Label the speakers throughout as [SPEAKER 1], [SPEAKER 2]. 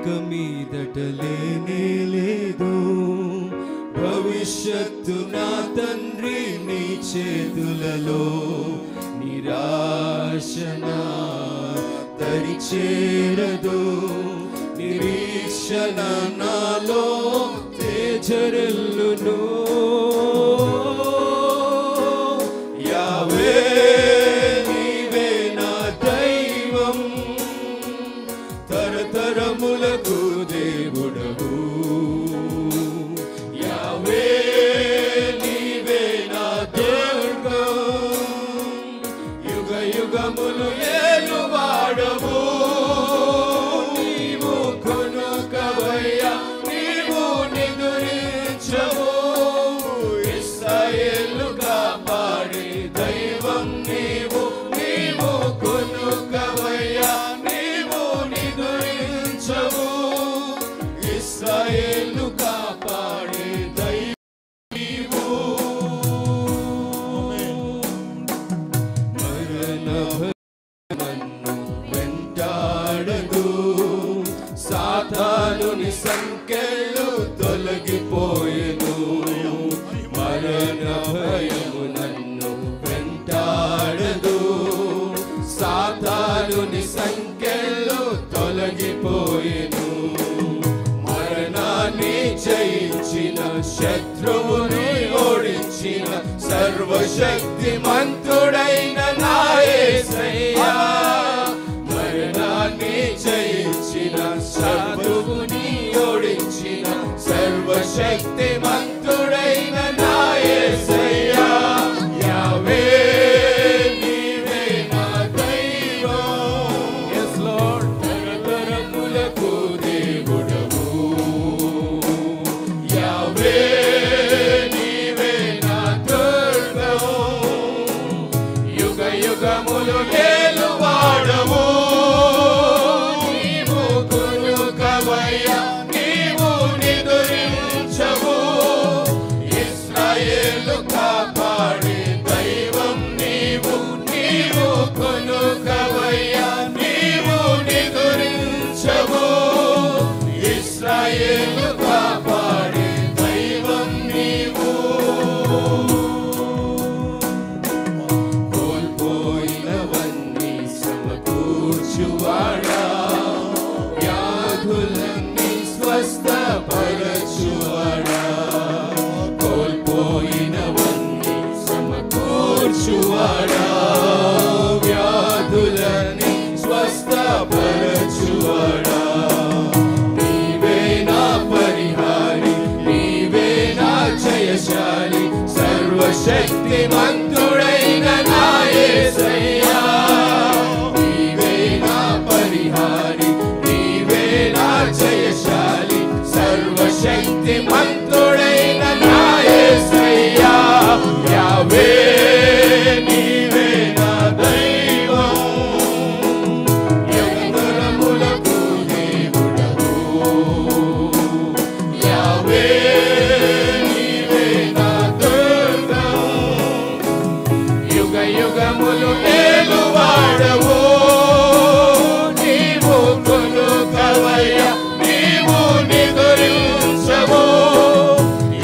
[SPEAKER 1] ఇక మీదట లేనే లేదు. భవిష్యత్తు నా తండ్రి నీ చేతులలో, నిరాశన దరి చేరదు. నిరీక్షణ నాలో తేజరిల్లును. యావే నీవే నా దైవం, తరతరములకు దేవుడవు. యావే నీవే నా దుర్గం, యుగ యుగములు ఏలువాడవు. నీవు కొనుకవయ్యా, నీవు నిదురించవు. ఇశ్రాయేలు కాపాడే దైవం నీవు. నీవు కొనుకవయ్యా, నీవు నిదురించవు. ఇశ్రాయేలు కాపాడే దైవం నీవు. మరణ నన్ను వెంటాడదు. సాతానుని సంకెళ్ళు తొలగిపోయెను. మరణ భయము నన్ను వెంటాడదు. సాతానుని సంకెళ్ళు తొలగిపోయెను. మరణాన్ని జయించిన, శత్రువుని ఓడించిన సర్వశక్తిమంతుడైన నా యేసయ్యా. మరణాన్ని జయించిన, శత్రువుని ఓడించిన సర్వశక్తిమంతుడైన నా యేసయ్యా. యావే నీవే నా దైవం. yes lord, తరతరములకు దేవుడవు. యావే నీవే నా దుర్గం, యుగ యుగములు ఏలువాడవు. నీవు కొనుకవయ్యా, నీవు నిదురించవు. ఇశ్రాయేలు కాపాడే దైవం నీవు. నీవు కొనుకవయ్యా, నీవు నిదురించవు. ఇశ్రాయేలు కాపాడే దైవం నీవు. కోల్పోయినవన్నీ సమకూర్చువాడా, వ్యాధులన్నీ స్వస్థపరచువాడా. కోల్పోయినవన్నీ సమకూర్చువాడా, వ్యాధులన్నీ స్వస్థపరచువాడా. నీవే నా పరిహారి, నీవే నా జయశాలి, సర్వశక్తిమంతుడైన నా యేసయ్యా. నీవే నా పరిహారి, నీవే నా జయశాలి, సర్వశక్తిమంతుడైన నా యేసయ్యా. యావే నీవే నా దైవం, యుగతరములకు దేవుడవు. యావే నీవే నా దుర్గం, యుగ యుగములు ఏలువాడవు. నీవు కొనుకవయ్యా, నీవు నిదురించవు.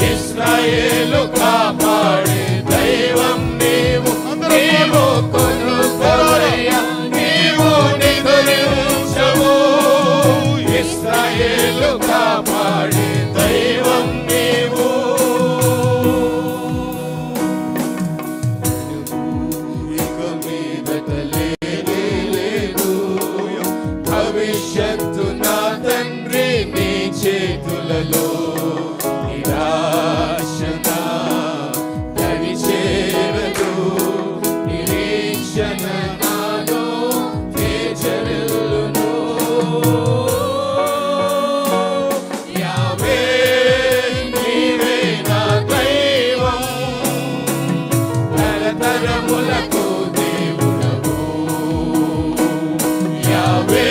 [SPEAKER 1] ఇశ్రాయేలు కాపాడే దైవం నీవు. నీవు కొనుకవయ్యా, నీవు నిదురించవు. ఇశ్రాయేలు కాపాడే దైవం నీవు. ఇక మీదట లేనే లేదు. భవిష్యత్తు నా తండ్రి నీ చేతులలో. నిరాశన దరి చేరదు. నిరీక్షణ నాలో తేజరిల్లును. యావే నీవే నా దైవం, తరతరములకు దేవుడవు. యావే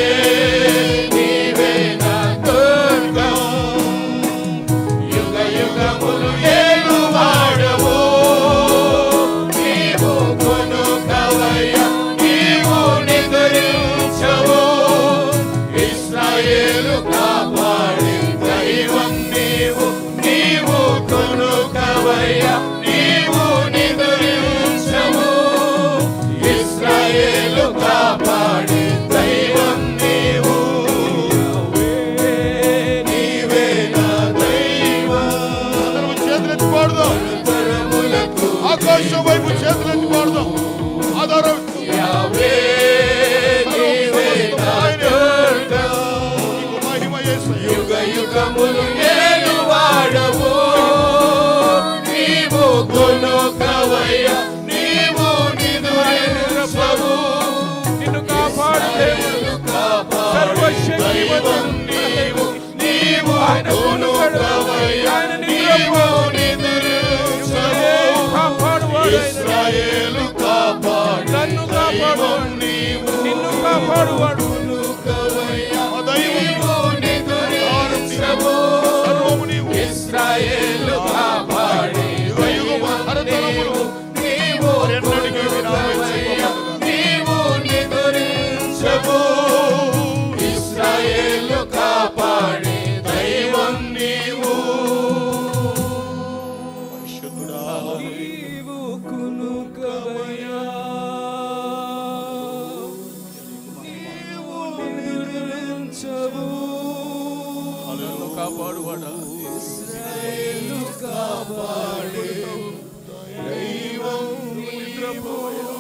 [SPEAKER 1] నీవే నా దుర్గం, యుగ యుగములు ఏలువాడవు. నీవు కొనుకవయ్యా, నీవు నిదురించవు. ఇశ్రాయేలు దైవం నీవు నీవు అనుకవయ్యా నీవు నిద్రించవు ఇశ్రాయేలు కాపాడు నన్ను కాపాడు నీవు నిన్ను కాపాడువాడు నీవు నిద్రించవు ఇశ్రాయేలు కాపాడి నీవు నీవు నీవు నిద్రించవు ఇశ్రాయేలు కాపాడి దైవం నీవు నీవు కునుకవయ్యా నీవు నిద్రించవు కాపాడువాడా ఇశ్రాయేలు కాపాడి దైవం నిద్రపోయా